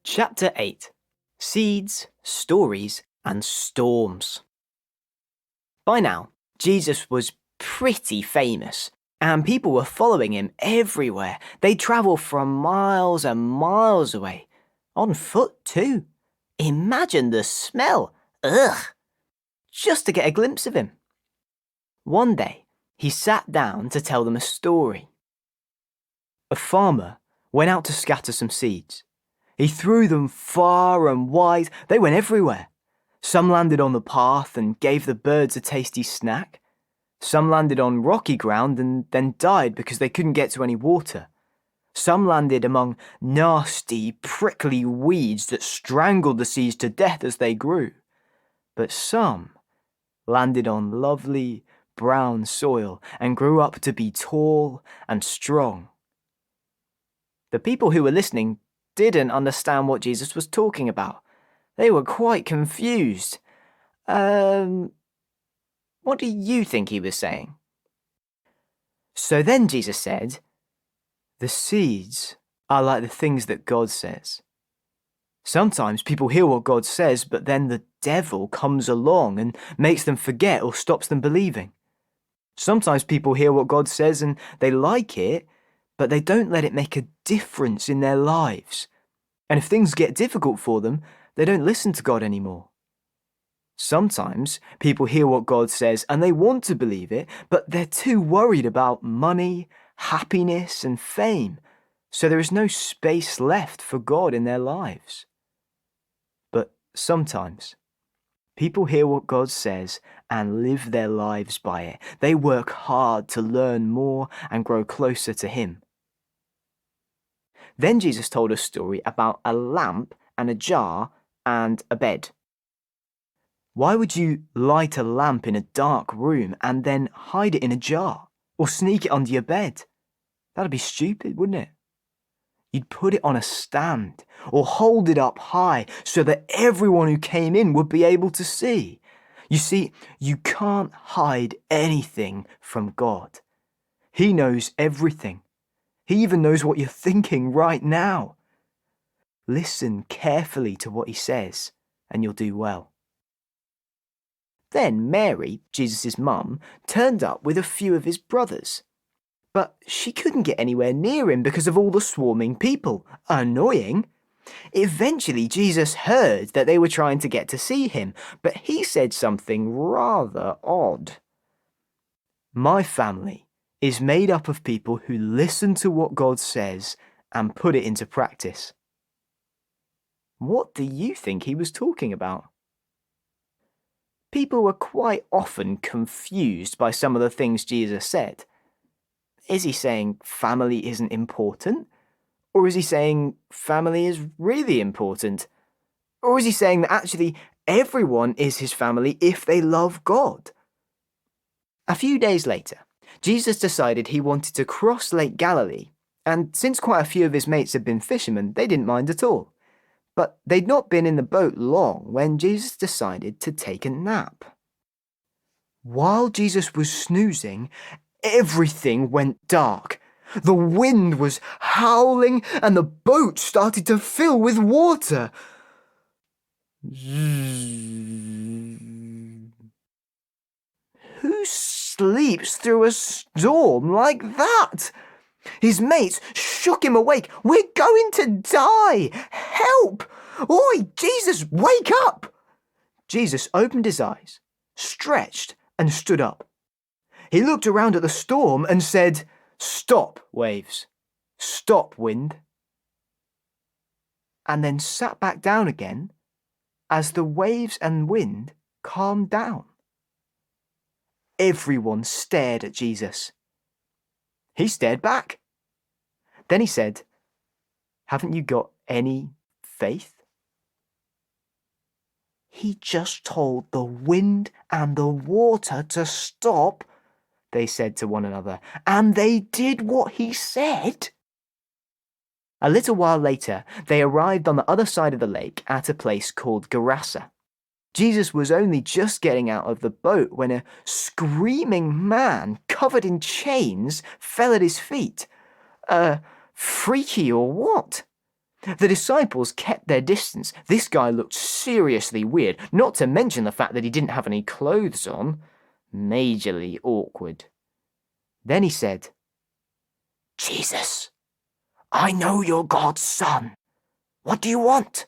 Chapter 8: Seeds, Stories, and Storms. By now, Jesus was pretty famous, and people were following him everywhere. They'd travel from miles and miles away, on foot too. Imagine the smell, ugh, just to get a glimpse of him. One day, he sat down to tell them a story. A farmer went out to scatter some seeds. He threw them far and wide. They went everywhere. Some landed on the path and gave the birds a tasty snack. Some landed on rocky ground and then died because they couldn't get to any water. Some landed among nasty, prickly weeds that strangled the seeds to death as they grew. But some landed on lovely, brown soil and grew up to be tall and strong. The people who were listening didn't understand what Jesus was talking about. They were quite confused. What do you think he was saying? So then Jesus said, "The seeds are like the things that God says. Sometimes people hear what God says, but then the devil comes along and makes them forget or stops them believing. Sometimes people hear what God says and they like it, but they don't let it make a difference in their lives. And if things get difficult for them, they don't listen to God anymore. Sometimes people hear what God says and they want to believe it, but they're too worried about money, happiness, and fame, so there is no space left for God in their lives. But sometimes people hear what God says and live their lives by it. They work hard to learn more and grow closer to Him." Then Jesus told a story about a lamp and a jar and a bed. Why would you light a lamp in a dark room and then hide it in a jar or sneak it under your bed? That'd be stupid, wouldn't it? You'd put it on a stand or hold it up high so that everyone who came in would be able to see. You see, you can't hide anything from God. He knows everything. He even knows what you're thinking right now. Listen carefully to what he says, and you'll do well. Then Mary, Jesus' mum, turned up with a few of his brothers. But she couldn't get anywhere near him because of all the swarming people. Annoying. Eventually, Jesus heard that they were trying to get to see him, but he said something rather odd. "My family is made up of people who listen to what God says and put it into practice." What do you think he was talking about? People were quite often confused by some of the things Jesus said. Is he saying family isn't important? Or is he saying family is really important? Or is he saying that actually everyone is his family if they love God? A few days later, Jesus decided he wanted to cross Lake Galilee, and since quite a few of his mates had been fishermen, they didn't mind at all. But they'd not been in the boat long when Jesus decided to take a nap. While Jesus was snoozing, everything went dark. The wind was howling and the boat started to fill with water. Who sleeps through a storm like that? His mates shook him awake. "We're going to die! Help! Oi, Jesus, wake up!" Jesus opened his eyes, stretched, and stood up. He looked around at the storm and said, "Stop, waves. Stop, wind." And then sat back down again as the waves and wind calmed down. Everyone stared at Jesus. He stared back. Then he said, "Haven't you got any faith?" "He just told the wind and the water to stop," they said to one another, "and they did what he said." A little while later, they arrived on the other side of the lake at a place called Gerasa. Jesus was only just getting out of the boat when a screaming man covered in chains fell at his feet. Freaky or what? The disciples kept their distance. This guy looked seriously weird, not to mention the fact that he didn't have any clothes on. Majorly awkward. Then he said, "Jesus, I know you're God's son. What do you want?"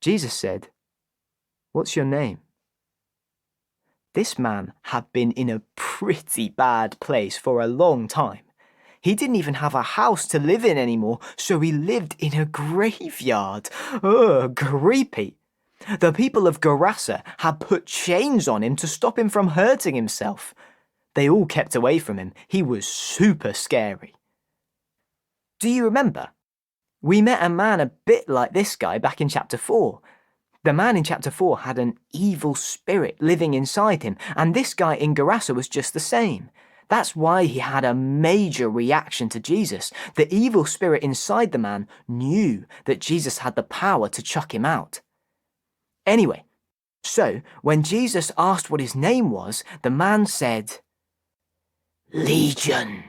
Jesus said, "What's your name?" This man had been in a pretty bad place for a long time. He didn't even have a house to live in anymore, so he lived in a graveyard. Ugh, creepy. The people of Gerasa had put chains on him to stop him from hurting himself. They all kept away from him. He was super scary. Do you remember? We met a man a bit like this guy back in chapter 4. The man in chapter 4 had an evil spirit living inside him, and this guy in Gerasa was just the same. That's why he had a major reaction to Jesus. The evil spirit inside the man knew that Jesus had the power to chuck him out. Anyway, so when Jesus asked what his name was, the man said, "Legion."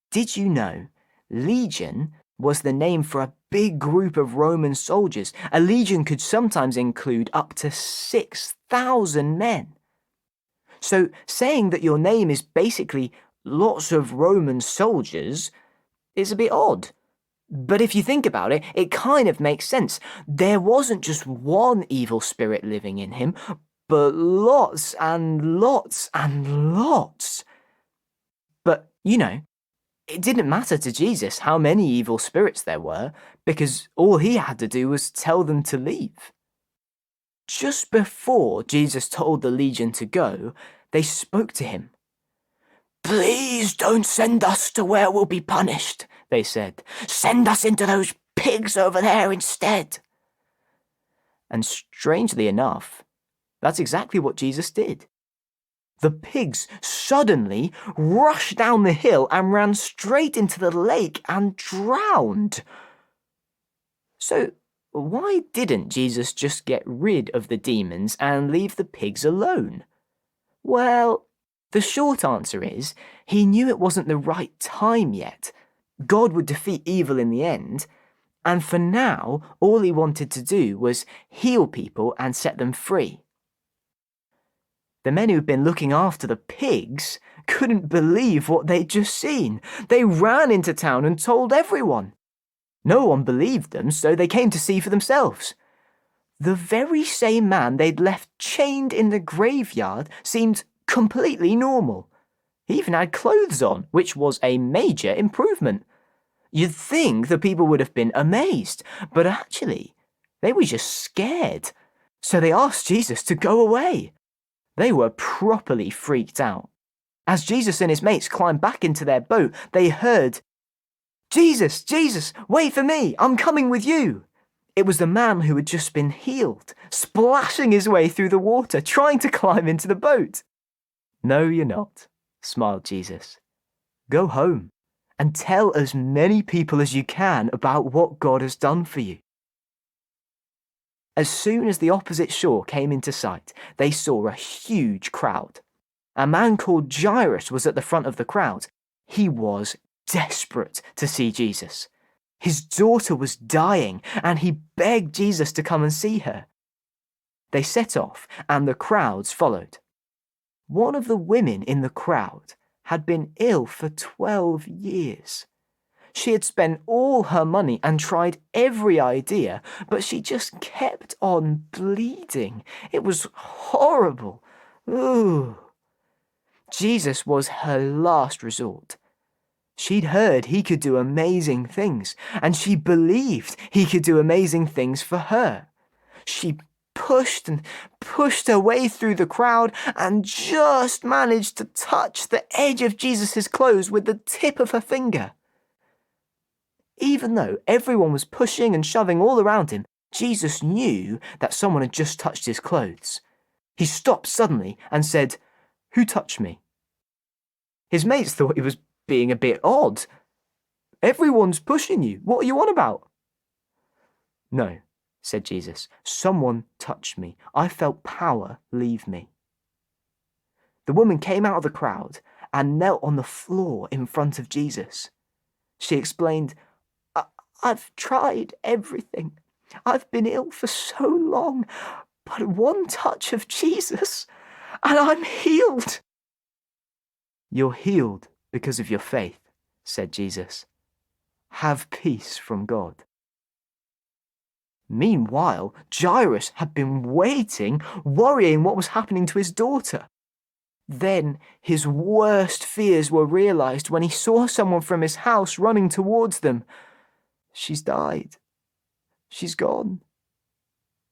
Did you know Legion was the name for a big group of Roman soldiers? A legion could sometimes include up to 6,000 men. So saying that your name is basically lots of Roman soldiers is a bit odd. But if you think about it, it kind of makes sense. There wasn't just one evil spirit living in him, but lots and lots and lots. But, it didn't matter to Jesus how many evil spirits there were, because all he had to do was tell them to leave. Just before Jesus told the legion to go, they spoke to him. "Please don't send us to where we'll be punished," they said. "Send us into those pigs over there instead." And strangely enough, that's exactly what Jesus did. The pigs suddenly rushed down the hill and ran straight into the lake and drowned. So, why didn't Jesus just get rid of the demons and leave the pigs alone? Well, the short answer is he knew it wasn't the right time yet. God would defeat evil in the end, and for now, all he wanted to do was heal people and set them free. The men who'd been looking after the pigs couldn't believe what they'd just seen. They ran into town and told everyone. No one believed them, so they came to see for themselves. The very same man they'd left chained in the graveyard seemed completely normal. He even had clothes on, which was a major improvement. You'd think the people would have been amazed, but actually, they were just scared. So they asked Jesus to go away. They were properly freaked out. As Jesus and his mates climbed back into their boat, they heard, "Jesus, Jesus, wait for me, I'm coming with you." It was the man who had just been healed, splashing his way through the water, trying to climb into the boat. "No, you're not," smiled Jesus. "Go home and tell as many people as you can about what God has done for you." As soon as the opposite shore came into sight, they saw a huge crowd. A man called Jairus was at the front of the crowd. He was desperate to see Jesus. His daughter was dying, and he begged Jesus to come and see her. They set off, and the crowds followed. One of the women in the crowd had been ill for 12 years. She had spent all her money and tried every idea, but she just kept on bleeding. It was horrible. Ooh. Jesus was her last resort. She'd heard he could do amazing things, and she believed he could do amazing things for her. She pushed and pushed her way through the crowd and just managed to touch the edge of Jesus' clothes with the tip of her finger. Even though everyone was pushing and shoving all around him, Jesus knew that someone had just touched his clothes. He stopped suddenly and said, "Who touched me?" His mates thought he was being a bit odd. "Everyone's pushing you. What are you on about?" "No," said Jesus. "Someone touched me. I felt power leave me." The woman came out of the crowd and knelt on the floor in front of Jesus. She explained, I've tried everything. I've been ill for so long, but one touch of Jesus, and I'm healed." "You're healed because of your faith," said Jesus. "Have peace from God." Meanwhile, Jairus had been waiting, worrying what was happening to his daughter. Then his worst fears were realized when he saw someone from his house running towards them. "She's died. She's gone.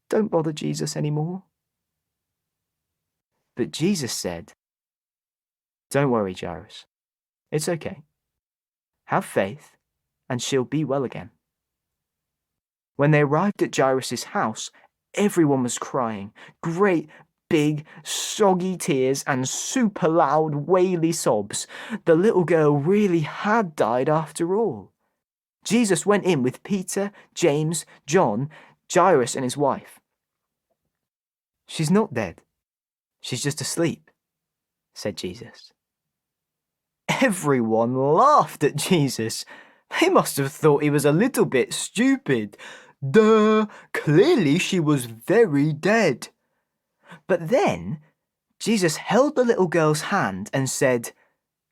Don't bother Jesus anymore." But Jesus said, "Don't worry, Jairus. It's okay. Have faith, and she'll be well again." When they arrived at Jairus' house, everyone was crying. Great, big, soggy tears and super loud, waily sobs. The little girl really had died after all. Jesus went in with Peter, James, John, Jairus and his wife. "She's not dead. She's just asleep," said Jesus. Everyone laughed at Jesus. They must have thought he was a little bit stupid. Duh, clearly she was very dead. But then Jesus held the little girl's hand and said,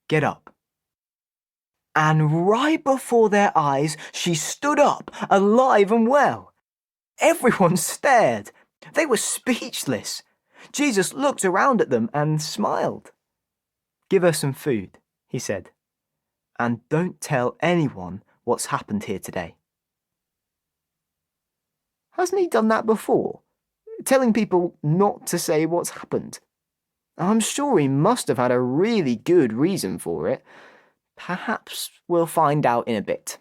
"Get up." And right before their eyes, she stood up, alive and well. Everyone stared. They were speechless. Jesus looked around at them and smiled. "Give her some food," he said, "and don't tell anyone what's happened here today." Hasn't he done that before? Telling people not to say what's happened? I'm sure he must have had a really good reason for it. Perhaps we'll find out in a bit.